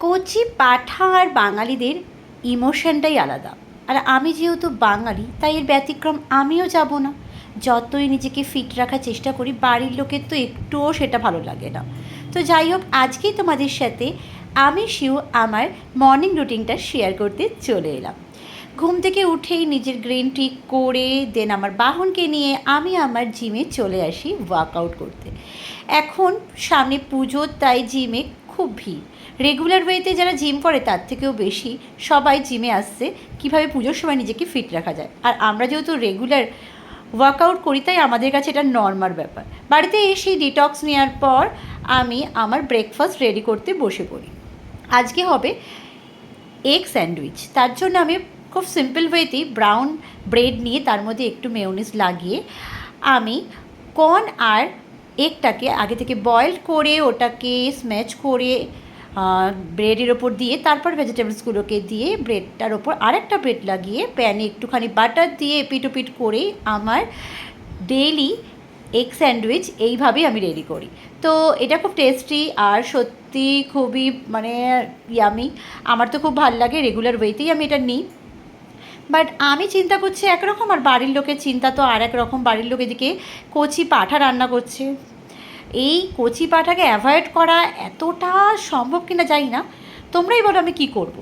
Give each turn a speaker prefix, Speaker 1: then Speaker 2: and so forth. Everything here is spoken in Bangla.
Speaker 1: কচি পাঁঠা আর বাঙালিদের ইমোশনটাই আলাদা। আর আমি যেহেতু বাঙালি তাই এর ব্যতিক্রম আমিও যাব না। যতই নিজেকে ফিট রাখার চেষ্টা করি বাড়ির লোকের তো একটুও সেটা ভালো লাগে না। তো যাই হোক, আজকেই তোমাদের সাথে আমি শিউ আমার মর্নিং রুটিনটা শেয়ার করতে চলে এলাম। ঘুম থেকে উঠেই নিজের গ্রিন টি করে দেন আমার বাহনকে নিয়ে আমি আমার জিমে চলে আসি ওয়ার্কআউট করতে। এখন সামনে পুজো, তাই জিমে খুব ভিড়। রেগুলার ওয়েতে যারা জিম করে তার থেকেও বেশি সবাই জিমে আসছে কীভাবে পুজোর সময় নিজেকে ফিট রাখা যায়। আর আমরা যেহেতু রেগুলার ওয়ার্কআউট করি তাই আমাদের কাছে এটা নর্মাল ব্যাপার। বাড়িতে এসে ডিটক্স নেওয়ার পর আমি আমার ব্রেকফাস্ট রেডি করতে বসে পড়ি। আজকে হবে এগ স্যান্ডউইচ। তার জন্য আমি খুব সিম্পল ওয়েতেই ব্রাউন ব্রেড নিয়ে তার মধ্যে একটু মেয়োনিজ লাগিয়ে আমি কর্ন আর এগটাকে আগে থেকে বয়েল করে ওটাকে স্ম্যাশ করে ব্রেডের ওপর দিয়ে তারপর ভেজিটেবলসগুলোকে দিয়ে ব্রেডটার ওপর আরেকটা ব্রেড লাগিয়ে প্যানে একটুখানি বাটার দিয়ে এপিট ওপিট করেই আমার ডেইলি এগ স্যান্ডউইচ এইভাবেই আমি রেডি করি। তো এটা খুব টেস্টি আর সত্যি খুবই ইয়ামি। আমার তো খুব ভালো লাগে, রেগুলার ওয়েতেই আমি এটা নিই। বাট আমি চিন্তা করছি একরকম আর বাড়ির লোকের চিন্তা তো আর এক রকম। বাড়ির লোক এদিকে কচি পাঁঠা রান্না করছে। এই কচি পাঁঠাকে অ্যাভয়েড করা এতটা সম্ভব কিনা জানি না, তোমরাই বলো আমি কী করবো।